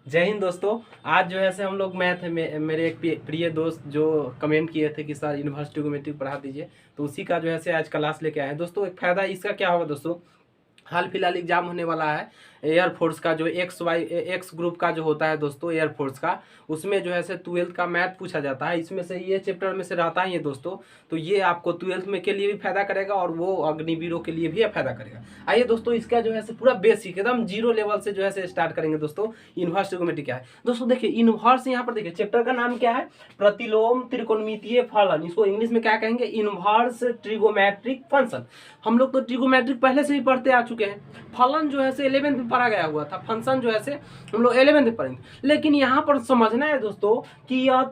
जय हिंद दोस्तों। आज जो है से हम लोग मैथ में मेरे एक प्रिय दोस्त जो कमेंट किए थे कि सर यूनिवर्स ट्रिग्नोमेट्री पढ़ा दीजिए, तो उसी का जो है से आज क्लास लेके आए हैं दोस्तों। एक फ़ायदा इसका क्या होगा दोस्तों, हाल फिलहाल एग्जाम होने वाला है एयरफोर्स का, जो एक्स ग्रुप का जो होता है दोस्तों एयरफोर्स का, उसमें जो है से 12th का मैथ पूछा जाता है। इसमें से ये चैप्टर में से रहता ही है दोस्तों। तो ये आपको 12th में के लिए भी फायदा करेगा और वो अग्निवीरों के लिए भी फायदा करेगा। आइए दोस्तों, इसका जो है से पूरा बेसिक एकदम जीरो लेवल से जो है से स्टार्ट करेंगे दोस्तों। इनवर्स ट्रिग्नोमेट्री क्या है दोस्तों, देखिए इनवर्स यहाँ पर देखिए चैप्टर का नाम क्या है, प्रतिलोम त्रिकोणमितीय फलन। इसको इंग्लिश में क्या कहेंगे, इनवर्स ट्रिगोमेट्रिक फंक्शन। हम लोग तो ट्रिगोमेट्रिक पहले से ही पढ़ते आ चुके हैं। फलन जो है से 11th में पढ़ा गया हुआ था, फंक्शन जो है से हम लोग 11th में पढ़ेंगे। लेकिन यहाँ पर समझना है दोस्तों कि यह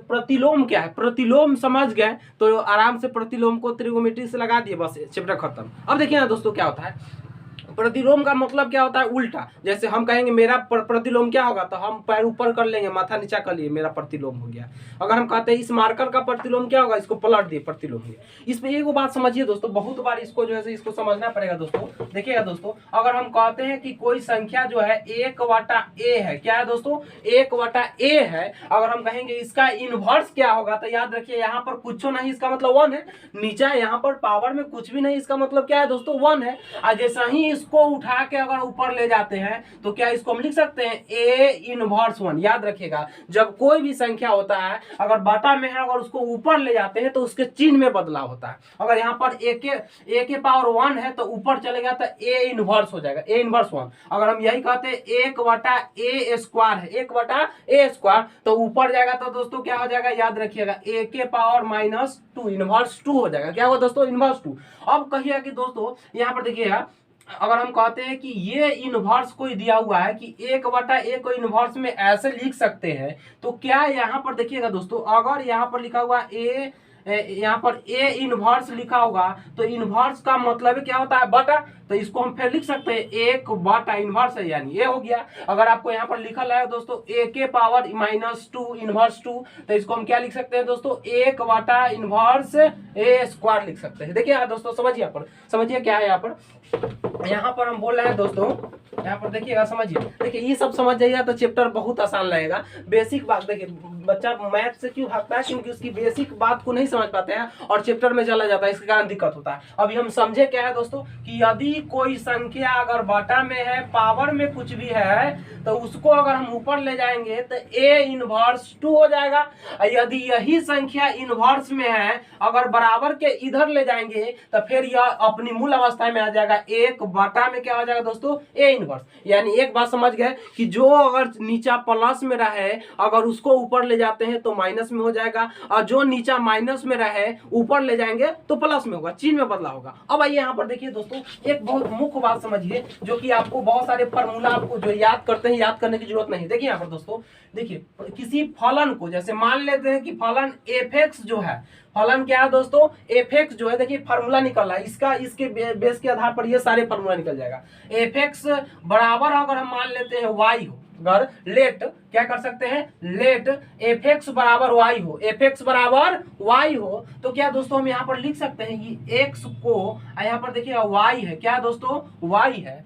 प्रतिलोम क्या है। प्रतिलोम समझ गए तो आराम से प्रतिलोम को त्रिगोमेट्री से लगा दिए, बस चैप्टर खत्म। अब देखिए ना दोस्तों क्या होता है, प्रतिलोम का मतलब क्या होता है, उल्टा। जैसे हम कहेंगे मेरा प्रतिलोम क्या होगा, तो हम पैर ऊपर कर लेंगे, माथा नीचा कर लिए, मेरा प्रतिलोम हो गया। अगर हम कहते हैं इस मार्कर का प्रतिलोम क्या होगा, इसको पलट दिए, प्रतिलोम हो गया। इस पे एक बात समझिए दोस्तों, बहुत बार इसको जो है इसको समझना पड़ेगा दोस्तों। देखिएगा दोस्तों, अगर हम कहते हैं कि कोई संख्या जो है 1/a है, क्या है दोस्तों, 1/a है। अगर हम कहेंगे इसका इनवर्स क्या होगा, तो याद रखिए यहाँ पर कुछ नहीं, इसका मतलब 1 है। नीचा यहाँ पर पावर में कुछ भी नहीं, इसका मतलब क्या है दोस्तों, 1 है। और जैसा ही इसको उठा के अगर ऊपर ले जाते हैं तो क्या इसको हम लिख सकते हैं a इनवर्स 1। याद रखिएगा, जब कोई भी संख्या होता है अगर बाटा में है, अगर उसको ऊपर ले जाते हैं तो उसके चिन्ह में बदलाव होता है। अगर यहाँ पर a के पावर 1 है तो ऊपर चलेगा तो a इनवर्स हो जाएगा, a इनवर्स 1। अगर हम यही कहते हैं 1/a स्क्वायर है, 1/a स्क्वायर, तो ऊपर जाएगा तो दोस्तों क्या हो जाएगा, याद रखिएगा a के पावर -2 इनवर्स 2 हो जाएगा। क्या होगा दोस्तों, इनवर्स 2। अब कहिएगा कि दोस्तों यहाँ पर देखिएगा, अगर हम कहते हैं कि ये इनवर्स कोई दिया हुआ है कि 1/a को इनवर्स में ऐसे लिख सकते हैं, तो क्या यहाँ पर देखिएगा दोस्तों, अगर यहाँ पर लिखा हुआ यहाँ पर a इनवर्स लिखा होगा तो इनवर्स का मतलब क्या होता है, बटा। तो इसको हम फिर लिख सकते हैं 1/, इनवर्स है यानी ये हो गया। अगर आपको यहाँ पर लिखा है दोस्तों a के पावर -2 इनवर्स 2, तो इसको हम क्या लिख सकते हैं दोस्तों, 1/, इनवर्स a स्क्वायर लिख सकते हैं। देखिए दोस्तों, समझिए यहाँ पर, समझिए क्या है यहाँ पर हम बोल रहे हैं दोस्तों, यहाँ पर देखिएगा, समझिए। देखिए ये सब समझ जाइएगा तो चैप्टर बहुत आसान लगेगा। बेसिक बात देखिए, बच्चा मैथ से क्यों भागता है, क्योंकि उसकी बेसिक बात को नहीं समझ पाते हैं और चैप्टर में चला जाता है, इसके कारण दिक्कत होता है। अभी हम समझे क्या है दोस्तों, कि यदि कोई संख्या अगर बटा में है, पावर में कुछ भी है, तो उसको अगर हम ऊपर ले जाएंगे तो a इनवर्स 2 हो जाएगा। यदि यही संख्या इनवर्स में है, अगर बराबर के इधर ले जाएंगे तो फिर यह अपनी मूल अवस्था में आ जाएगा, 1/, में क्या हो जाएगा दोस्तों, a इनवर्स। यानी एक बात समझ गए कि जो अगर नीचा प्लस में रहे, अगर उसको ऊपर ले जाते हैं तो माइनस में हो जाएगा, और जो नीचा माइनस में रहे ऊपर ले जाएंगे तो प्लस में होगा, चिन्ह में बदलाव होगा। अब आइए यहाँ पर देखिए दोस्तों, एक बहुत मुख्य बात समझिए, जो कि आपको बहुत सारे फॉर्मूला आपको जो याद करते हैं, याद करने की जरूरत नहीं। देखिए यहाँ पर दोस्तों, देखिए किसी फलन को, जैसे मान लेते हैं कि फलन f(x) जो है, फलन क्या है दोस्तों, f(x) जो है, देखिए फार्मूला निकल रहा है इसका, इसके बेस के आधार पर ये सारे फार्मूला निकल जाएगा। f(x) बराबर अगर हम मान लेते हैं y हो, अगर लेट क्या कर सकते हैं, लेट f(x) बराबर y हो, f(x) बराबर y हो, तो क्या दोस्तों हम यहाँ पर लिख सकते हैं कि x को, यहाँ पर देखिए y है, क्या दोस्तों, y है।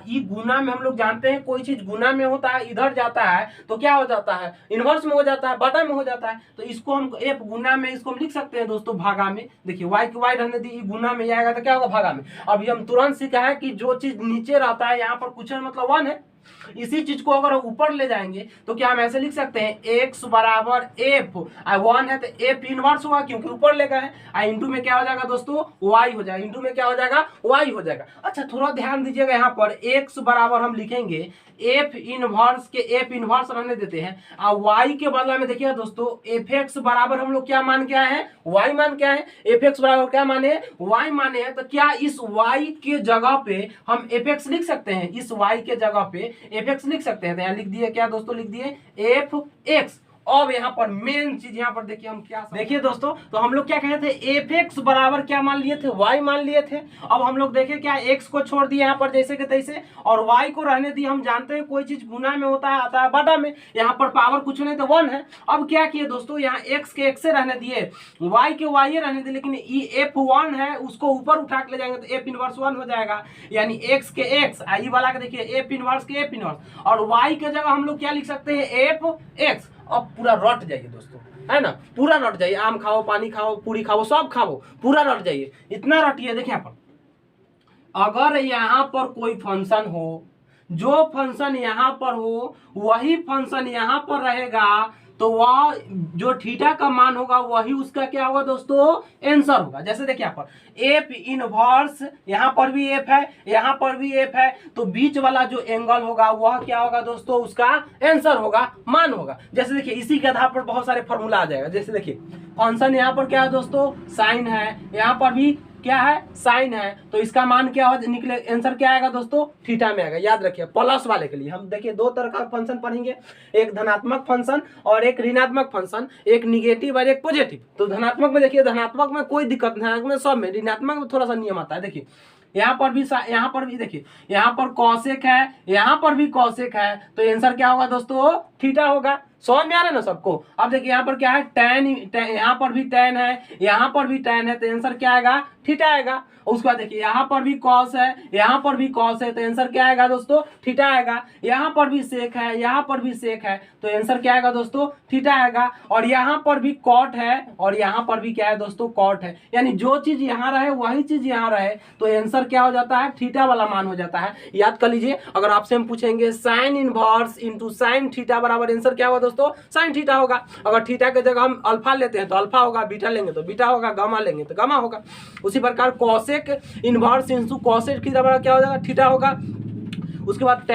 ई गुना में हम लोग जानते हैं, कोई चीज गुना में होता है, इधर जाता है तो क्या हो जाता है, इनवर्स में हो जाता है, बटा में हो जाता है। तो इसको हम f गुना में, इसको हम लिख सकते हैं दोस्तों भागा में। देखिए y की y रहने दी, गुना में आएगा तो क्या होगा, भागा में। अभी हम तुरंत सीखा है कि जो चीज नीचे रहता है यहाँ पर कुछ मतलब 1 है, इसी चीज को अगर ऊपर ले जाएंगे तो क्या हम ऐसे लिख सकते हैं, x बराबर f, 1 है तो f इनवर्स हुआ क्योंकि ऊपर ले गए हैं, इंटू में क्या हो जाएगा दोस्तों, y हो जाएगा, इंटू में क्या हो जाएगा, y हो जाएगा। अच्छा थोड़ा ध्यान दीजिएगा, यहाँ पर x बराबर हम लिखेंगे f इनवर्स के, f इनवर्स रहने देते हैं, और y के बदला में देखिएगा दोस्तों, f(x) बराबर हम लोग क्या मान के आए हैं, y मान के आए हैं। f(x) बराबर क्या माने, y माने हैं, तो क्या इस y के जगह पे हम f(x) लिख सकते हैं, इस y के जगह पे f(x) लिख सकते हैं। तो यहाँ लिख दिए क्या दोस्तों, लिख दिए f(x) अब यहाँ पर मेन चीज यहाँ पर देखिए हम क्या देखिए दोस्तों, तो हम लोग क्या कहे थे, एफ एक्स बराबर क्या मान लिए थे, वाई मान लिए थे। अब हम लोग देखे क्या, एक्स को छोड़ दिए यहाँ पर जैसे कि तैसे, और वाई को रहने दिए। हम जानते हैं कोई चीज गुना में होता है आता है बटा में, यहाँ पर पावर कुछ नहीं तो 1 है। अब क्या किए दोस्तों, यहाँ एक्स के एक्स से रहने दिए, वाई के वाई रहने दिए, लेकिन F1 है उसको ऊपर उठा के ले जाएंगे तो F इनवर्स 1 हो जाएगा, यानी एक्स के एक्स, आई वाला के देखिए F इनवर्स के F इनवर्स, और वाई के जगह हम लोग क्या लिख सकते हैं, F एक्स। अब पूरा रट जाइए दोस्तों, है ना, पूरा रट जाइए, आम खाओ, पानी खाओ, पूरी खाओ, सब खाओ, पूरा रट जाइए, इतना रटिए। देखिए यहाँ पर अगर यहाँ पर कोई फंक्शन हो, जो फंक्शन यहाँ पर हो वही फंक्शन यहाँ पर रहेगा, तो वह जो थीटा का मान होगा वही उसका क्या होगा दोस्तों, आंसर होगा। जैसे देखिए यहाँ पर एफ इनवर्स, यहाँ पर भी एफ है, यहाँ पर भी एफ है, तो बीच वाला जो एंगल होगा वह क्या होगा दोस्तों, उसका आंसर होगा, मान होगा। जैसे देखिए इसी के आधार पर बहुत सारे फॉर्मूला आ जाएगा। जैसे देखिए फंक्शन यहाँ पर क्या है दोस्तों, साइन है, यहाँ पर भी क्या है, साइन है, तो इसका मान क्या हो निकले, आंसर क्या आएगा दोस्तों, थीटा में आएगा। याद रखिए प्लस वाले के लिए हम देखिए दो तरह का फंक्शन पढ़ेंगे, एक धनात्मक फंक्शन और एक ऋणात्मक फंक्शन, एक निगेटिव और एक पॉजिटिव। तो धनात्मक में देखिए, धनात्मक में कोई दिक्कत नहीं, धनात्मक में सब में, ऋणात्मक में थोड़ा सा नियम आता है। देखिए यहाँ पर भी देखिए, यहाँ पर कॉसेक है, यहाँ पर भी कॉसेक है, तो आंसर क्या होगा दोस्तों, थीटा होगा। समझ में आ रहा है ना सबको। अब देखिए यहाँ पर क्या है, टैन, यहाँ पर भी टैन है, यहाँ पर भी टैन है, तो आंसर क्या आएगा, थीटा आएगा। उसके बाद देखिए यहाँ पर भी कॉस है, यहाँ पर भी कॉस है, तो आंसर क्या आएगा दोस्तों, थीटा आएगा। यहाँ पर भी सेक है, यहाँ पर भी सेक है, तो आंसर क्या आएगा दोस्तों, थीटा आएगा। और यहाँ पर भी कॉट है, और यहाँ पर भी क्या है दोस्तों, कॉट है, यानी जो चीज यहाँ रहे वही चीज यहाँ रहे, तो आंसर क्या हो जाता है, थीटा वाला मान हो जाता है। याद कर लीजिए, अगर आपसे हम पूछेंगे sine inverse into sine theta बराबर आंसर क्या होगा दोस्तों, साइन थीटा होगा। अगर थीटा के जगह हम अल्फा लेते हैं तो अल्फा होगा, बीटा लेंगे तो बीटा होगा, गामा लेंगे तो गामा होगा। उसी प्रकार cosec inverse into cosec theta बराबर क्या हो जाएगा, थीटा होगा। उसके बाद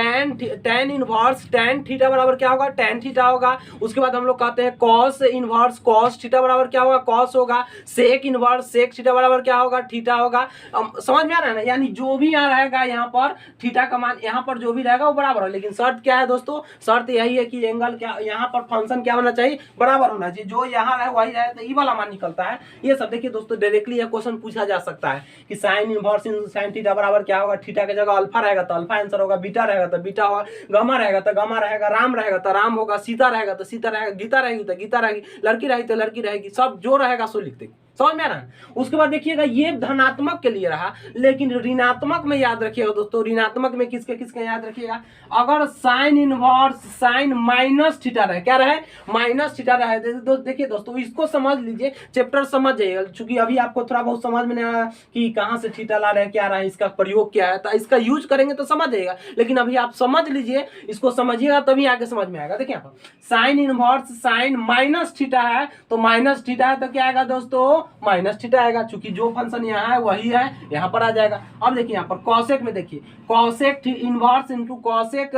tan इनवर्स tan थीटा बराबर क्या होगा, tan थीटा होगा। उसके बाद हम लोग कहते हैं cos इनवर्स cos थीटा बराबर क्या होगा, cos होगा। sec इनवर्स sec थीटा बराबर क्या होगा, थीटा होगा। समझ में आ रहा है ना, यानी जो भी यहाँ रहेगा यहाँ पर थीटा का मान, यहाँ पर जो भी रहेगा वो बराबर हो। लेकिन शर्त क्या है दोस्तों, शर्त यही है कि एंगल क्या, यहाँ पर फंक्शन क्या होना चाहिए, बराबर होना चाहिए। जो यहाँ रहे वही रहे, तो ई वाला मान निकलता है। ये सब देखिए दोस्तों, डायरेक्टली यह क्वेश्चन पूछा जा सकता है कि साइन इनवर्स साइन थीटा बराबर क्या होगा, थीटा के जगह अल्फा रहेगा तो अल्फा आंसर होगा, बीटा रहेगा तो बीटा होगा, गामा रहेगा तो गामा रहेगा, राम रहेगा तो राम होगा, सीता रहेगा तो सीता रहेगा, गीता रहेगी तो गीता रहेगी, लड़की रहेगी तो लड़की रहेगी, सब जो रहेगा सो लिख देंगे। समझ में आ रहा है। उसके बाद देखिएगा ये धनात्मक के लिए रहा, लेकिन ऋणात्मक में याद रखिएगा दोस्तों, ऋणात्मक में किसके किसके याद रखिएगा, अगर sine inverse sine minus theta रहे, क्या रहे, माइनस थीटा रहे। देखिए दोस्तों इसको समझ लीजिए, चैप्टर समझ जाइएगा, चूंकि अभी आपको थोड़ा बहुत समझ में नहीं आया कि कहाँ से थीटा ला रहे हैं, क्या रहा है, इसका प्रयोग क्या है, तो इसका यूज करेंगे तो समझ जाइएगा। लेकिन अभी आप समझ लीजिए, इसको समझिएगा तभी आगे समझ में आएगा। देखिए यहाँ पर sine inverse sine minus theta है, तो माइनस थीटा है तो क्या आएगा दोस्तों, माइनस थीटा आएगा, चूंकि जो फंक्शन यहाँ है वही है, यहाँ पर आ जाएगा। अब देखिए यहाँ पर कॉसेक में देखिए, cosec inverse into cosec,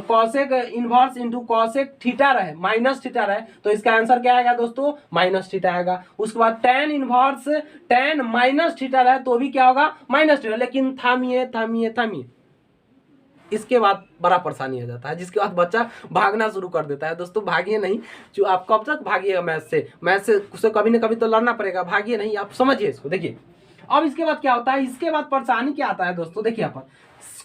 cosec inverse into cosec theta रहे, माइनस थीटा रहे, तो इसका आंसर क्या आएगा दोस्तों, माइनस थीटा आएगा। उसके बाद tan inverse tan minus theta रहे तो भी क्या होगा, माइनस थीटा। लेकिन थामिए थामिए थामिए, इसके बाद बड़ा परेशानी हो जाता है, जिसके बाद बच्चा भागना शुरू कर देता है। दोस्तों भागिए नहीं, जो आप कब तक भागिएगा मैथ से कभी ना कभी तो लड़ना पड़ेगा, भागिए नहीं, आप समझिए इसको। देखिए अब इसके बाद क्या होता है, इसके बाद परेशानी क्या आता है दोस्तों, देखिए यहाँ पर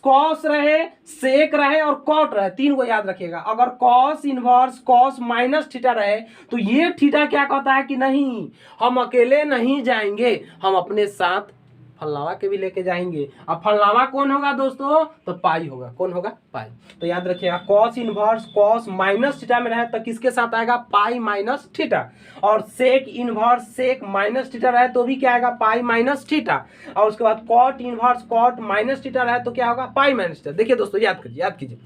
कॉस रहे, सेक रहे और कॉट रहे, तीन को याद रखिएगा। अगर cos inverse cos minus theta रहे तो ये थीटा क्या कहता है कि नहीं, हम अकेले नहीं जाएंगे, हम अपने साथ फलनावा के भी लेके जाएंगे। अब फलनावा कौन होगा दोस्तों, तो पाई होगा, कौन होगा, पाई। तो याद रखिएगा cos inverse cos minus theta में रहे तो किसके साथ आएगा, पाई माइनस थीटा। और sec inverse sec minus theta रहे तो भी क्या आएगा, पाई माइनस थीटा। और उसके बाद cot inverse cot minus theta रहे तो क्या होगा, पाई माइनस थीटा। देखिए दोस्तों याद कीजिए।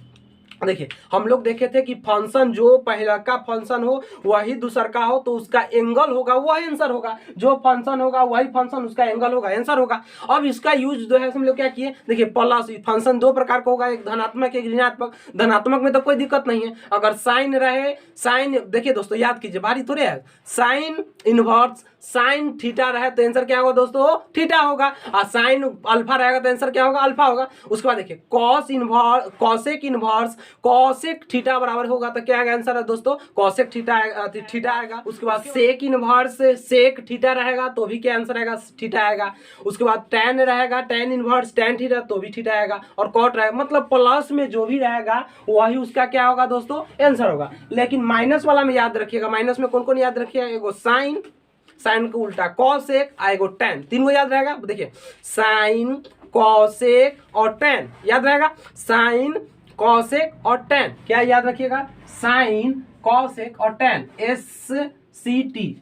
देखिए हम लोग देखे थे कि फंक्शन जो पहला का फंक्शन हो वही दूसर का हो तो उसका एंगल होगा वही आंसर होगा, जो फंक्शन होगा वही फंक्शन उसका एंगल होगा, आंसर होगा। अब इसका यूज जो है हम लोग क्या किए, देखिए प्लस फंक्शन दो प्रकार का होगा, एक धनात्मक एक ऋणात्मक। धनात्मक में तो कोई दिक्कत नहीं है, अगर साइन रहे साइन, देखिए दोस्तों याद कीजिए, भारी थोड़े है, साइन इनवर्स साइन थीटा रहे तो आंसर क्या होगा दोस्तों, थीटा होगा। और साइन अल्फा रहेगा तो आंसर क्या होगा, अल्फा होगा। उसके बाद देखिए cos inverse cosec inverse cosec theta बराबर होगा तो क्या आएगा आंसर है दोस्तों, कॉसेक थीटा आएगा। उसके बाद सेक इनवर्स सेक थीटा रहेगा तो भी क्या आंसर आएगा, थीटा आएगा। उसके बाद टैन रहेगा, टैन इनवर्स टैन थीटा तो भी थीटा आएगा। और कॉट रहेगा, मतलब प्लस में जो भी रहेगा वही उसका क्या होगा दोस्तों, आंसर होगा। लेकिन माइनस वाला में याद रखिएगा, माइनस में कौन कौन याद रखिएगा, एगो साइन, साइन को उल्टा कॉसेक, आएगो टैन, तीन को याद रहेगा। देखिए साइन कॉसेक और टैन याद रहेगा, साइन कॉसेक और टैन, क्या याद रखिएगा, साइन कॉसेक और टैन, SCT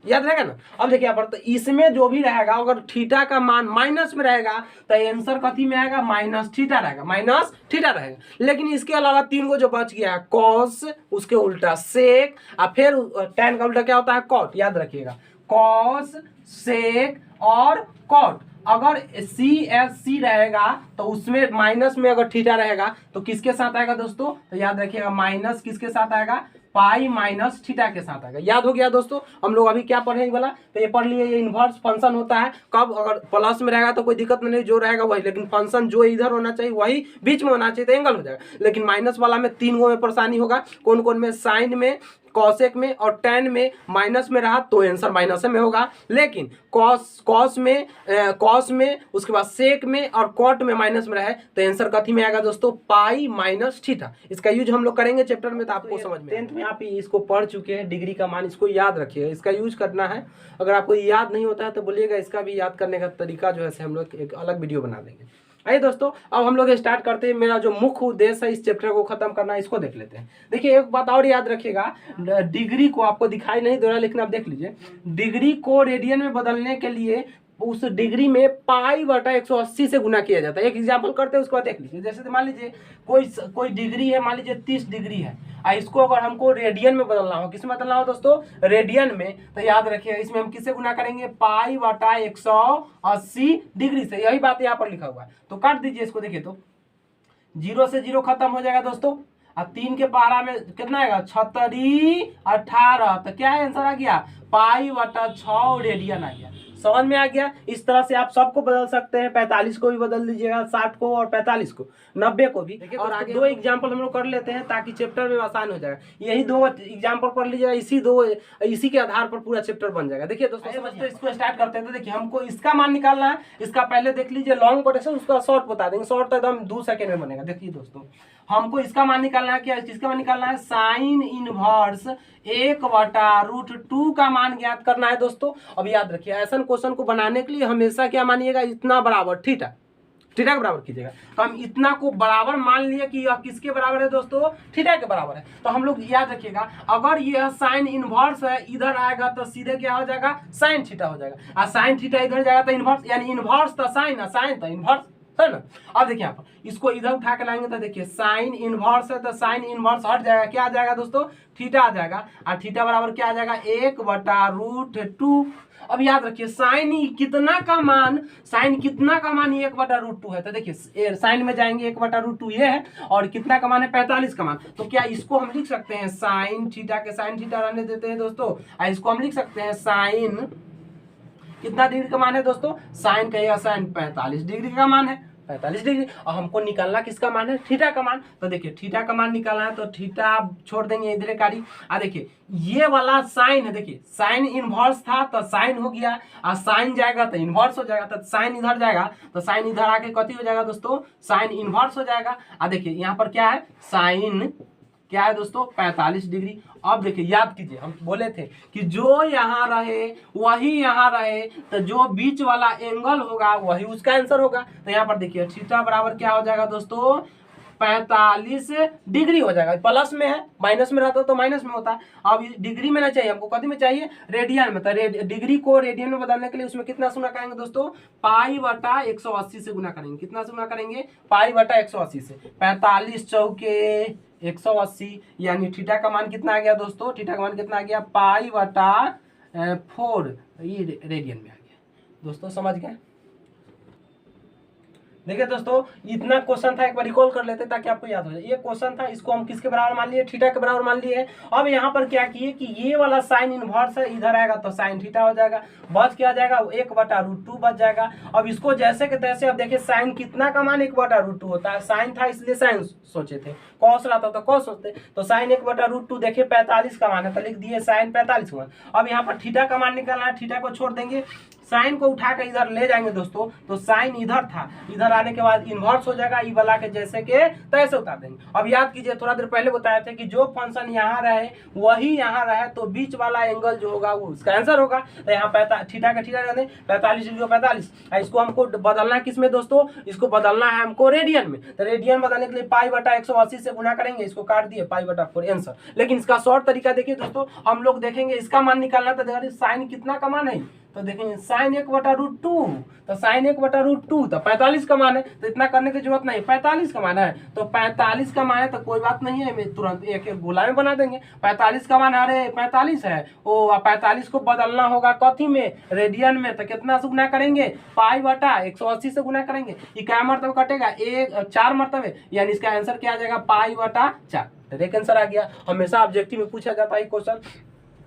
याद रहेगा ना। अब देखिए यहाँ पर तो इसमें जो भी रहेगा अगर थीटा का मान माइनस में रहेगा तो आंसर कथी में आएगा, माइनस थीटा रहेगा, माइनस थीटा रहेगा। लेकिन इसके अलावा तीन को जो बच गया है, कॉस, उसके उल्टा सेक, और फिर टैन का उल्टा क्या होता है, कॉट, याद रखिएगा, कॉस सेक और कॉट। अगर CSC रहेगा तो उसमें माइनस में अगर थीटा रहेगा तो किसके साथ आएगा दोस्तों, तो याद रखिएगा माइनस किसके साथ आएगा, पाई माइनस थीटा के साथ आएगा। याद हो गया दोस्तों, हम लोग अभी क्या पढ़े वाला, तो ये पढ़ लिए, ये इन्वर्स फंक्शन होता है कब, अगर प्लस में रहेगा तो कोई दिक्कत नहीं, जो रहेगा वही, लेकिन फंक्शन जो इधर होना चाहिए वही बीच में होना चाहिए तो एंगल हो जाएगा। लेकिन माइनस वाला में तीन गो में परेशानी होगा, कौन कौन में, साइन में, कॉसेक में और टैन में माइनस में रहा तो आंसर माइनस में होगा। लेकिन कॉस में उसके बाद सेक में और कॉट में माइनस में रहे तो आंसर कथी में आएगा दोस्तों, पाई माइनस थीटा। इसका यूज हम लोग करेंगे चैप्टर में तो आपको समझ में। 10th में आप इसको पढ़ चुके हैं, डिग्री का मान, इसको याद रखिएगा, इसका यूज करना है। अगर आपको याद नहीं होता है तो बोलिएगा, इसका भी याद करने का तरीका जो है हम लोग एक अलग वीडियो बना देंगे। आइए दोस्तों अब हम लोग स्टार्ट करते हैं। मेरा जो मुख्य उद्देश्य है इस चैप्टर को खत्म करना है, इसको देख लेते हैं। देखिए एक बात और याद रखिएगा, डिग्री को आपको दिखाई नहीं दे रहा लेकिन आप देख लीजिए, डिग्री को रेडियन में बदलने के लिए उस डिग्री में पाई बटा 180 से गुना किया जाता है। एक एग्जांपल करते हैं, उसको देख लीजिए। जैसे मान लीजिए कोई डिग्री है, मान लीजिए 30 डिग्री है, इसको अगर हमको रेडियन में बदलना हो, किस में बदलना हो दोस्तों, रेडियन में, तो याद रखिए इसमें हम किससे गुना करेंगे, पाई बटा 180 डिग्री से। यही बात यहाँ पर लिखा हुआ है, तो काट दीजिए इसको। देखिए तो 0 से 0 खत्म हो जाएगा दोस्तों, और 3 के पारा में कितना आएगा, 36 18, तो क्या आंसर आ गया, पाई बटा 6 रेडियन आ गया। समझ में आ गया। इस तरह से आप सबको बदल सकते हैं, 45 को भी बदल दीजिएगा, 60 को और 45 को, 90 को भी। और आगे दो एग्जाम्पल हम लोग कर लेते हैं ताकि चैप्टर में आसान हो जाएगा। यही दो एग्जाम्पल कर लीजिएगा, इसी के आधार पर पूरा चैप्टर बन जाएगा। देखिए दोस्तों समझते इसको स्टार्ट करते हैं। तो देखिए हमको इसका मान निकालना है, इसका पहले देख लीजिए लॉन्ग कोटेशन, उसका शॉर्ट बता देंगे। शॉर्ट तो एकदम 2 सेकेंड में बनेगा। देखिए दोस्तों हमको इसका मान निकालना है, क्या इसका मान निकालना है, साइन इनवर्स 1/√2 का मान ज्ञात करना है दोस्तों। अब याद रखिए ऐसा क्वेश्चन को बनाने के लिए हमेशा क्या मानिएगा, इतना बराबर थीटा के बराबर कीजिएगा। तो हम इतना को बराबर मान लिए कि यह किसके बराबर है दोस्तों, थीटा के बराबर है। तो हम लोग याद रखिएगा अगर यह साइन इनवर्स है, इधर आएगा तो सीधे क्या हो जाएगा, साइन थीटा हो जाएगा। और साइन थीटा इधर जाएगा तो इनवर्स, यानी इनवर्स तो साइन, साइन तो इनवर्स है ना। अब देखिए यहाँ पर इसको इधर उठा के लाएंगे तो देखिए साइन इनवर्स है तो साइन इनवर्स हट जाएगा, क्या आ जाएगा दोस्तों, थीटा आ जाएगा। और थीटा बराबर क्या आ जाएगा, 1/√2। अब याद रखिए साइन कितना का मान 1/√2 है। तो देखिए साइन में जाएंगे 1/√2 ये है, और कितना का मान है, 45 का मान। तो क्या इसको हम लिख सकते हैं साइन थीटा के, साइन थीटा रहने देते हैं दोस्तों, और इसको हम लिख सकते हैं साइन कितना डिग्री का मान है दोस्तों, साइन कहेगा साइन 45 डिग्री का मान है, 45 डिग्री। और हमको निकालना किसका मान है, थीटा का मान। तो देखिए थीटा का मान निकालना है तो थीटा आप छोड़ देंगे इधर कारी। देखिए ये वाला साइन है, देखिए साइन इनवर्स था तो साइन हो गया, और साइन जाएगा तो इनवर्स हो जाएगा। तो साइन इधर जाएगा तो साइन इधर आके कथी हो जाएगा दोस्तों, साइन इनवर्स हो जाएगा। देखिए यहाँ पर क्या है, साइन क्या है दोस्तों, 45 डिग्री। अब देखिए याद कीजिए हम बोले थे कि जो यहाँ रहे वही यहाँ रहे, तो जो बीच वाला एंगल होगा वही उसका आंसर होगा। तो यहाँ पर देखिए थीटा बराबर क्या हो जाएगा दोस्तों, 45 डिग्री हो जाएगा। प्लस में है, माइनस में रहता तो माइनस में होता। अब डिग्री में ना चाहिए हमको, कथी में चाहिए, रेडियन में। तो डिग्री को रेडियन में बदलने के लिए उसमें कितना से गुना करेंगे दोस्तों, पाई बटा 180 से गुना करेंगे। कितना से गुना करेंगे, पाई बटा 180 से। 45 चौके 180, यानी थीटा का मान कितना आ गया दोस्तों, थीटा का मान कितना आ गया, पाई बटा 4, ये रेडियन में आ गया दोस्तों, समझ गए। देखिए दोस्तों, इतना क्वेश्चन था, एक बार रिकॉल कर लेते ताकि आपको याद हो जाए। ये क्वेश्चन था, इसको हम किसके बराबर मान लिए, थीटा के बराबर मान लिए। अब यहाँ पर क्या किए कि ये वाला साइन इनवर्स है, इधर आएगा तो साइन थीटा हो जाएगा, बच क्या जाएगा 1/√2 बच जाएगा। अब इसको जैसे के तैसे, अब देखिए साइन कितना का मान 1/√2 होता है, साइन था इसलिए साइन सोचे थे, कॉस रहता तो कॉस सोचते, तो साइन 1/√2 देखिए 45 का मान है, तो लिख दिए साइन 45 का मान। अब यहाँ पर थीटा का मान निकालना है, थीटा को छोड़ देंगे, साइन को उठा कर इधर ले जाएंगे दोस्तों, तो साइन इधर था, इधर आने के बाद इन्वर्स हो जाएगा, ई वाला के जैसे के तैसे उतार देंगे। अब याद कीजिए, थोड़ा देर पहले बताया था कि जो फंक्शन यहाँ रहे वही यहाँ रहे, तो बीच वाला एंगल जो होगा वो उसका आंसर होगा। तो यहाँ थीटा का थीटा रहते हैं 45 डिग्री 45, इसको हमको बदलना है किसमें दोस्तों, इसको बदलना है हमको रेडियन में। तो रेडियन बदलने के लिए π/180 से गुना करेंगे, इसको काट दिए π/4 आंसर। लेकिन इसका शॉर्ट तरीका देखिए दोस्तों, हम लोग देखेंगे इसका मान निकालना, तो देखिए साइन कितना का मान है, तो देखेंगे साइन 1/√2, तो साइन 1/√2 तो 45 का मान है, तो इतना करने की जरूरत नहीं, 45 का मान है, तो 45 का मान है तो कोई बात नहीं है, मैं तुरंत एक एक गोला में बना देंगे। 45 का मान, अरे 45 है, ओ 45 को बदलना होगा कथी में, रेडियन में, तो कितना से गुना करेंगे, π/180 से गुना करेंगे, ये क्या मरतबे कटेगा, 4 मरतबे, यानी इसका आंसर क्या आ जाएगा π/4। डायरेक्ट आंसर आ गया। हमेशा ऑब्जेक्टिव में पूछा जाता है क्वेश्चन,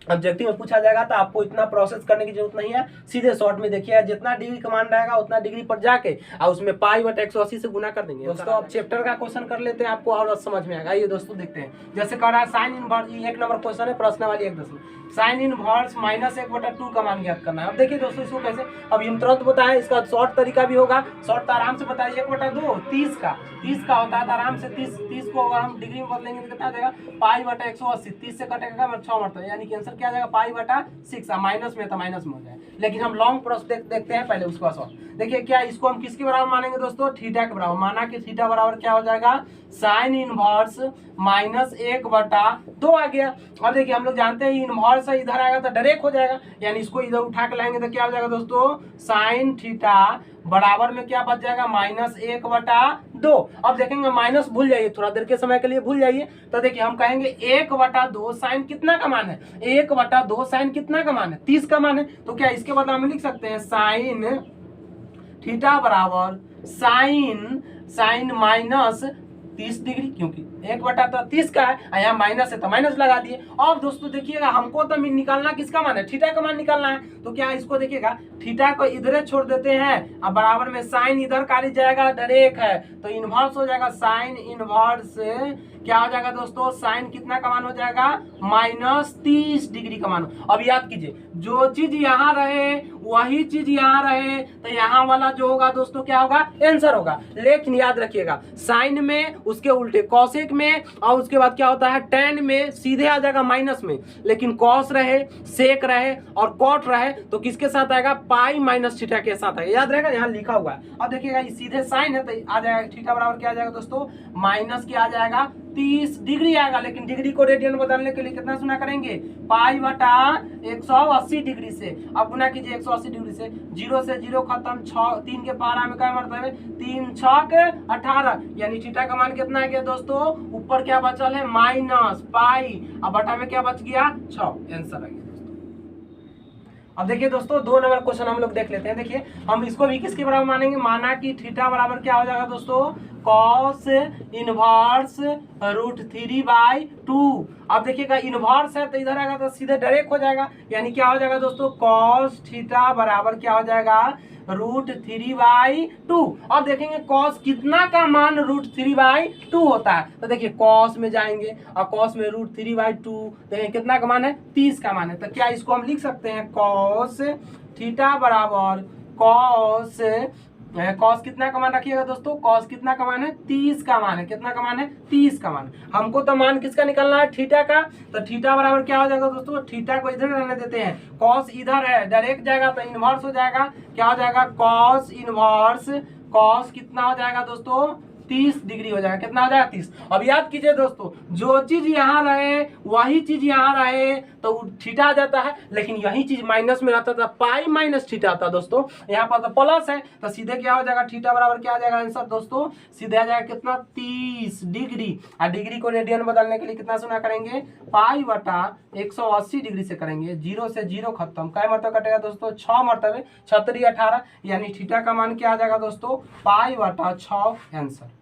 ऑब्जेक्टिव में पूछा जाएगा तो आपको इतना प्रोसेस करने की जरूरत नहीं है, सीधे शॉर्ट में देखिए, जितना डिग्री कमांड रहेगा उतना डिग्री पर जाके और उसमें π/180 से गुना कर देंगे दोस्तों। अब चैप्टर का क्वेश्चन कर लेते हैं, आपको और समझ में आएगा। ये दोस्तों देखते हैं, जैसे कह रहा है साइन इनवर्स, 1 नंबर क्वेश्चन है, प्रश्न वाली 1 दशमलव, साइन इनवर्स -1/2 का मान ज्ञात करना है। अब देखिए दोस्तों इसको कैसे, अब हम तुरंत बताया, इसका शॉर्ट तरीका भी होगा, शॉर्ट तो आराम से बताइए, 1/2 30 का होता है, तो आराम से 30 को अगर हम डिग्री में बदलेंगे तो कितना आ जाएगा, π/180, 30 से कटेगा 6 मरतबे, यानी कि आंसर क्या आ जाएगा π/6, माइनस में तो माइनस में हो जाए। लेकिन हम लॉन्ग प्रोसेस देखते हैं पहले, उसका शॉर्ट देखिए क्या, इसको हम किसके बराबर मानेंगे दोस्तों, थीटा के बराबर। माना कि थीटा बराबर क्या हो जाएगा, साइन इनवर्स -1/2 आ गया। अब देखिए हम लोग जानते हैं इनवर्स है, इधर आएगा तो डायरेक्ट हो जाएगा, यानी इसको इधर उठा के लाएंगे तो क्या हो जाएगा दोस्तों, साइन थीटा बराबर में क्या बच जाएगा, -1/2। अब देखेंगे माइनस भूल जाइए, थोड़ा देर के समय के लिए भूल जाइए, तो देखिए हम कहेंगे 1/2 साइन कितना का मान है, 1/2 साइन कितना का मान है, 30 का मान है, तो क्या इसके बदले हम लिख सकते हैं साइन थीटा बराबर साइन -30 डिग्री, क्योंकि 1/30 का है, यहाँ माइनस है तो माइनस लगा दिए। अब दोस्तों देखिएगा, हमको तो निकालना किसका मान है, थीटा का मान निकालना है, तो क्या इसको देखिएगा, थीटा को इधर छोड़ देते हैं, अब बराबर में साइन इधर काली जाएगा, डायरेक्ट है तो इनवर्स हो जाएगा, साइन इनवर्स क्या हो जाएगा दोस्तों, साइन कितना का मान हो जाएगा, -30 डिग्री का मान। अब याद कीजिए, जो चीज यहाँ रहे वही चीज यहाँ रहे, तो यहाँ वाला जो होगा दोस्तों क्या होगा, आंसर होगा। लेकिन याद रखिएगा, साइन में उसके उल्टे कॉसेक में, और उसके बाद क्या होता है, टेन में सीधे आ जाएगा माइनस में, लेकिन कॉस रहे, सेक रहे और कॉट रहे तो किसके साथ आएगा, π-θ के साथ आएगा, याद रहेगा, यहाँ लिखा हुआ है। अब देखिएगा ये सीधे साइन है तो आ जाएगा थीटा बराबर क्या आ जाएगा दोस्तों, माइनस क्या आ जाएगा, 30 डिग्री आएगा। लेकिन डिग्री को रेडियन बदलने के लिए कितना गुना करेंगे, π/180 डिग्री से। अब गुना कीजिए 180 डिग्री से, 0 से 0 खत्म, 3 के पारा में क्या मरतबे, 3 6 के 18, यानी थीटा का मान कितना आ गया दोस्तों, ऊपर क्या बचल है माइनस पाई, अब बटा में क्या बच गया 6, आंसर आ गया। अब देखिए दोस्तों 2 नंबर क्वेश्चन हम लोग देख लेते हैं। देखिए हम इसको भी किसके बराबर मानेंगे, माना कि थीटा बराबर क्या हो जाएगा दोस्तों, कॉस इनवर्स √3/2। अब देखिएगा इनवर्स है तो इधर आएगा तो सीधे डायरेक्ट हो जाएगा, यानी क्या हो जाएगा दोस्तों, कॉस थीटा बराबर क्या हो जाएगा, √3/2। अब देखेंगे कॉस कितना का मान √3/2 होता है, तो देखिए कॉस में जाएंगे और कॉस में √3/2 देखेंगे कितना का मान है, 30 का मान है, तो क्या इसको हम लिख सकते हैं, कॉस थीटा बराबर कॉस कितना का मान रखिएगा दोस्तों, कॉस कितना का मान है, 30 का मान है, कितना का मान है, 30 का मान। हमको तो मान किसका निकालना है, थीटा का, तो थीटा बराबर क्या हो जाएगा दोस्तों, थीटा को इधर रहने देते हैं, कॉस इधर है डायरेक्ट जाएगा तो इनवर्स हो जाएगा, क्या हो जाएगा, कॉस इनवर्स, कॉस कितना हो जाएगा दोस्तों, 30 डिग्री हो जाएगा। कितना हो जाएगा 30। अब याद कीजिए दोस्तों, जो चीज यहाँ रहे वही चीज यहाँ रहे तो थीटा आ जाता है, लेकिन यही चीज माइनस में रहता था पाई माइनस थीटा आता दोस्तों। यहाँ पर तो प्लस है तो सीधे क्या हो जाएगा, थीटा बराबर क्या आ जाएगा आंसर दोस्तों, सीधे आ जाएगा कितना 30 डिग्री। और डिग्री को रेडियन बदलने के लिए कितना से गुना करेंगे, पाई बटा 180 डिग्री से करेंगे। 0 से 0 खत्म, क्या मरतबा कटेगा दोस्तों, 6 मरतबे, 6 18, यानी थीटा का मान क्या आ जाएगा दोस्तों, पाई बटा 6 आंसर।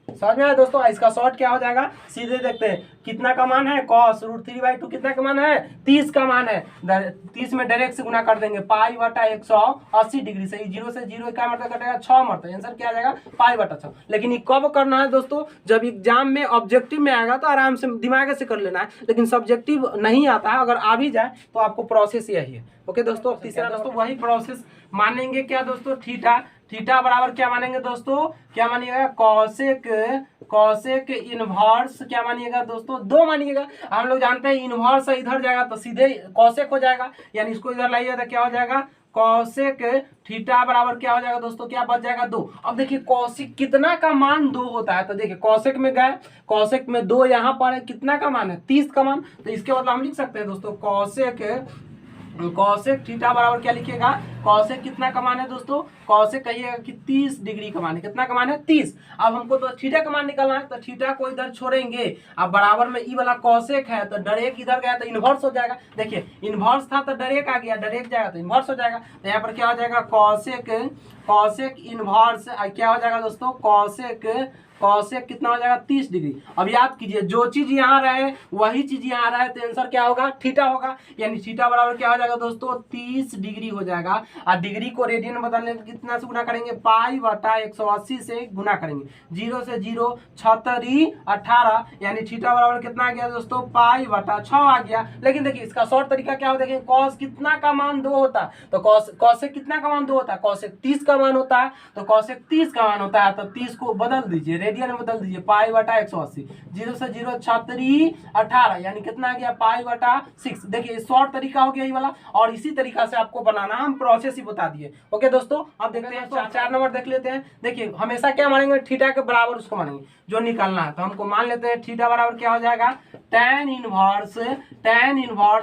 समझ में आया दोस्तों। इसका शॉर्ट क्या हो जाएगा, सीधे देखते हैं कितना का मान है, cos √3/2 कितना का मान है, 30 का मान है। 30 में डायरेक्ट से गुना कर देंगे, पाई बटा 180 डिग्री से। 0 से 0 क्या मरतबा कटेगा, 6 मरतबा, आंसर क्या आ जाएगा, पाई बटा 6। लेकिन ये कब करना है दोस्तों, जब एग्जाम में ऑब्जेक्टिव में आएगा तो आराम से दिमाग से कर लेना है, लेकिन सब्जेक्टिव नहीं आता है, अगर आ भी जाए तो आपको प्रोसेस यही है। ओके दोस्तों। तीसरा दोस्तों वही प्रोसेस मानेंगे क्या दोस्तों, थीटा बराबर क्या मानेंगे दोस्तों, क्या मानिएगा, कॉसेक इनवर्स क्या मानिएगा दोस्तों, 2 मानिएगा। हम लोग जानते हैं इनवर्स इधर जाएगा तो सीधे कॉसेक हो जाएगा, यानी इसको इधर लाइए तो क्या हो जाएगा, कॉसेक थीटा बराबर क्या हो जाएगा दोस्तों, क्या बच जाएगा 2। अब देखिए कॉसेक कितना का मान 2 होता है, तो देखिए कॉसेक में गए, कॉसेक में 2 यहाँ पर है, कितना का मान है, 30 का मान। तो इसके मतलब हम लिख सकते हैं दोस्तों कॉसेक थीटा बराबर क्या लिखिएगा, कॉसेक कितना का मान है दोस्तों, कॉसेक कहिएगा कि 30 डिग्री का मान है। कितना का मान है, 30। अब हमको तो थीटा का मान निकालना है, तो थीटा को इधर छोड़ेंगे, अब बराबर में ई वाला कॉसेक है तो डायरेक्ट इधर गया तो इनवर्स हो जाएगा। देखिए इनवर्स था तो डायरेक्ट आ गया, डायरेक्ट जाएगा तो इनवर्स हो जाएगा। तो यहाँ पर क्या हो जाएगा, कॉसेक इनवर्स क्या हो जाएगा दोस्तों, कॉसेक कितना हो जाएगा, 30 डिग्री। अब याद कीजिए जो चीज यहाँ रहे वही चीज यहाँ रहे तो आंसर क्या होगा, थीटा होगा, यानी थीटा बराबर क्या हो जाएगा दोस्तों, 30 डिग्री हो जाएगा। और डिग्री को रेडियन बदलने कितना से गुना करेंगे, पाई बटा 180 से गुना करेंगे। 0 से 0 6 18, यानी थीटा बराबर कितना आ गया दोस्तों, पाई बटा 6 आ गया। लेकिन देखिए इसका शॉर्ट तरीका क्या हो, देखिए कॉस कितना का मान 2 होता है तो कॉसेक कितना का मान 2 होता है, कॉसेक 30 का मान होता है, तो कॉसेक 30 का मान होता है तो 30 को बदल दीजिए, रेडियन में बदल दीजिए, पाई बटा 180। 0 से 0 6 18, यानी कितना आ गया, पाई बटा 6। देखिए शॉर्ट तरीका हो गया ये वाला, और इसी तरीका से आपको बनाना, हम प्रोसेस ही बता दिए। ओके दोस्तों। अब देखते हैं 4 नंबर देख लेते हैं। देखिए हमेशा क्या मानेंगे, थीटा के बराबर उसको मानेंगे जो निकालना है। तो हमको मान लेते हैं थीटा बराबर क्या हो जाएगा, tan इनवर्स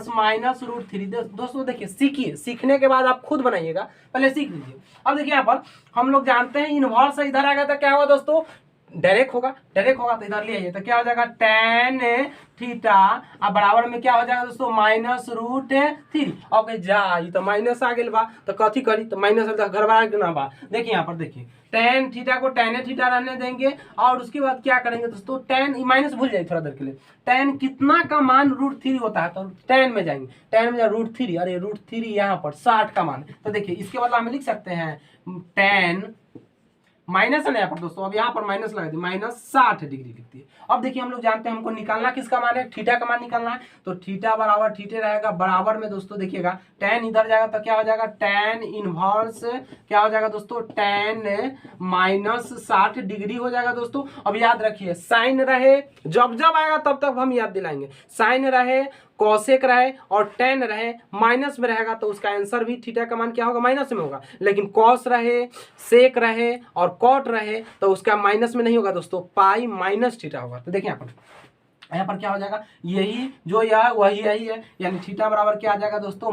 -√3। दोस्तों देखिए सीखिए, सीखने के बाद आप खुद बनाइएगा, पहले सीख लीजिए। अब देखिए यहाँ पर हम लोग जानते हैं इनवर्स इधर आ गया तो क्या होगा दोस्तों, डायरेक्ट होगा तो इधर ले आइए तो क्या हो जाएगा, tan थीटा, अब बराबर में क्या हो जाएगा दोस्तों, -√3। ओके जा ये तो माइनस आ गया बा तो कथी करी, तो माइनस घरवा ना बा। देखिए यहाँ पर देखिए tan थीटा को tan थीटा रहने देंगे, और उसके बाद क्या करेंगे दोस्तों, tan माइनस भूल जाइए थोड़ा देर के लिए, tan कितना का मान √3 होता है, तो tan में जाएंगे, tan में √3, अरे √3 यहाँ पर 60 का मान। तो देखिए इसके बाद हम लिख सकते हैं tan माइनस है ना यहाँ पर दोस्तों, अब यहाँ पर माइनस लगा दी, -60 डिग्री लिखती है। अब देखिए हम लोग जानते हैं हमको निकालना किसका मान है, थीटा का मान निकालना है। तो थीटा बराबर थीटे रहेगा, बराबर में दोस्तों देखिएगा tan इधर जाएगा तो क्या हो जाएगा, tan इनवर्स क्या हो जाएगा दोस्तों, tan -60 डिग्री हो जाएगा दोस्तों। अब याद रखिए साइन रहे, जब आएगा तब तक हम याद दिलाएंगे, साइन रहे, कॉसेक रहे और tan रहे, माइनस में रहेगा तो उसका आंसर भी थीटा का मान क्या होगा, माइनस में होगा। लेकिन कॉस रहे, सेक रहे और कॉट रहे तो उसका माइनस में नहीं होगा दोस्तों, पाई माइनस थीटा होगा। तो देखिए यहाँ पर क्या हो जाएगा, यही जो यह वही यही है, यानी थीटा बराबर क्या आ जाएगा दोस्तों,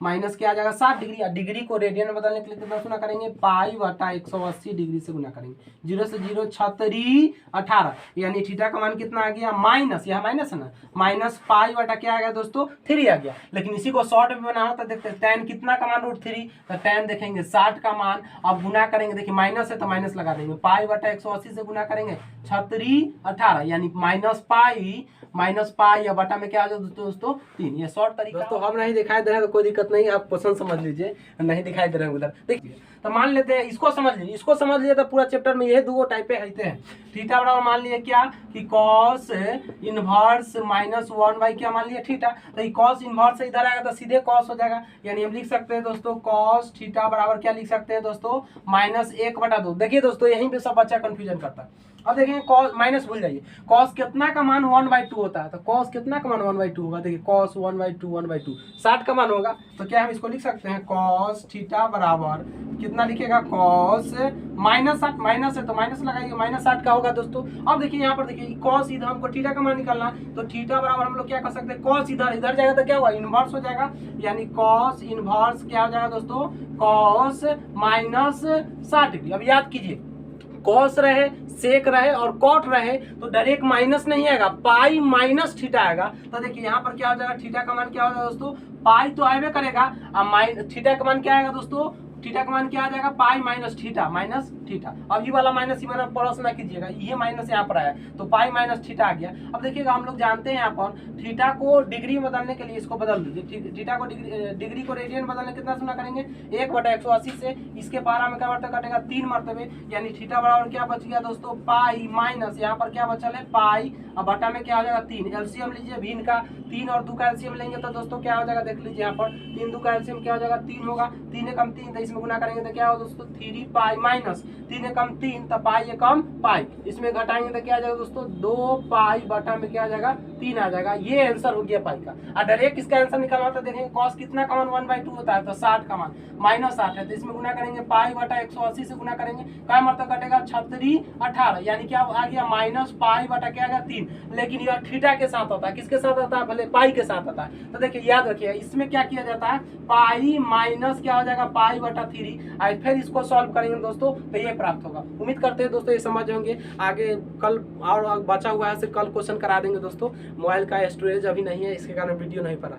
माइनस क्या आ जाएगा 60 डिग्री। डिग्री को रेडियन में बदलने के लिए कितना गुना करेंगे, पाई बटा 180 डिग्री से गुना करेंगे। 0 से 0 6 18, यानी थीटा का मान कितना आ गया, माइनस, यह माइनस है ना, माइनस पाई बटा क्या आ गया दोस्तों, 3 आ गया। लेकिन इसी को शॉर्ट में बनाना तो देखते हैं tan कितना का मान √3, तो tan देखेंगे 60 का मान, अब गुना करेंगे, देखिए माइनस है तो माइनस लगा देंगे, पाई बटा 180 से गुना करेंगे, 6 18, यानी माइनस पाई या बटा में क्या आ जाए दोस्तों 3। ये शॉर्ट तरीका दोस्तों, हम नहीं दिखाई दे रहे हैं तो कोई दिक्कत नहीं, आप क्वेश्चन समझ लीजिए, नहीं दिखाई दे रहे हैं उधर। देखिए तो मान लेते हैं इसको समझ लीजिए, तो पूरा चैप्टर में यही 2 टाइप रहते हैं। थीटा बराबर मान लिए क्या कि cos इनवर्स -1 क्या मान लिया थीटा, तो ये cos इनवर्स से इधर आएगा तो सीधे cos हो जाएगा, यानी हम लिख सकते हैं दोस्तों cos थीटा बराबर क्या लिख सकते हैं दोस्तों, -1/2। देखिए दोस्तों यहीं पे सब बच्चा कंफ्यूजन करता है, अब देखेंगे कॉस माइनस भूल जाइए, कॉस कितना का मान 1/2 होता है, तो कॉस कितना का मान 1/2 होगा, देखिए कॉस 1/2 60 का मान होगा, तो क्या हम इसको लिख सकते हैं कॉस थीटा बराबर कितना लिखेगा, कॉस -60, माइनस है तो माइनस लगाइए, -60 का होगा दोस्तों। अब देखिए यहाँ पर देखिए कॉस इधर हमको थीटा का मान निकालना, तो थीटा बराबर हम लोग क्या कर सकते हैं, कॉस इधर जाएगा तो क्या हुआ, इनवर्स हो जाएगा, यानी कॉस इनवर्स क्या हो जाएगा दोस्तों, कॉस -60 डिग्री। अब याद कीजिए कॉस रहे, सेक रहे और कॉट रहे तो डायरेक्ट माइनस नहीं आएगा, पाई माइनस थीटा आएगा। तो देखिए यहाँ पर क्या हो जाएगा, थीटा का मान क्या हो जाएगा दोस्तों, पाई तो आएगा करेगा, अब थीटा का मान क्या आएगा दोस्तों, थीटा का मान क्या आ जाएगा, पाई माइनस थीटा, अब ये वाला माइनस प्लस ना कीजिएगा, ये माइनस यहाँ पर आया तो पाई माइनस थीटा आ गया। अब देखिएगा हम लोग जानते हैं यहाँ पर थीटा को डिग्री में बदलने के लिए इसको बदल दीजिए, थीटा को डिग्री को रेडियन बदलने कितना सुना करेंगे, 1/180 से इसके पारा में क्या मर्तबा कटेगा, 3 मर्तबे, यानी थीटा बराबर क्या बच गया दोस्तों, पाई माइनस यहाँ पर क्या बचल है पाई, अब बटा में क्या हो जाएगा 3, एलसीएम लीजिए भिन्न का, 3 और 2 का एलसीएम लेंगे तो दोस्तों क्या हो जाएगा, देख लीजिए यहाँ पर 3 2 का एलसीएम क्या हो जाएगा 3 होगा, 3 एकम 3, तो इसमें गुना करेंगे तो क्या होगा दोस्तों 3 पाई माइनस 3 एकम 3 तो पाई एकम पाई, इसमें घटाएंगे तो क्या आ जाएगा दोस्तों 2 पाई बटा में क्या आ जाएगा 3 आ जाएगा। ये आंसर हो गया पाई का। और डायरेक्ट इसका आंसर निकालना होता है, देखेंगे कॉस कितना का मान 1/2 होता है, तो 60 का मान -60 है, तो इसमें गुना करेंगे पाई बटा 180 से गुना करेंगे, क्या मतलब कटेगा 36 18, यानी क्या आ गया माइनस पाई बटा क्या आ गया 3, लेकिन यह थीटा के साथ होता है, किसके साथ होता है, भले पाई के साथ होता है। तो देखिए याद रखिए इसमें क्या किया जाता है, पाई माइनस क्या हो जाएगा पाई बटा 3, और फिर इसको सॉल्व करेंगे दोस्तों तो ये प्राप्त होगा। उम्मीद करते हैं दोस्तों ये समझ होंगे, आगे कल और बचा हुआ है सिर्फ कल क्वेश्चन करा देंगे दोस्तों। मोबाइल का स्टोरेज अभी नहीं है, इसके कारण वीडियो नहीं पड़ा।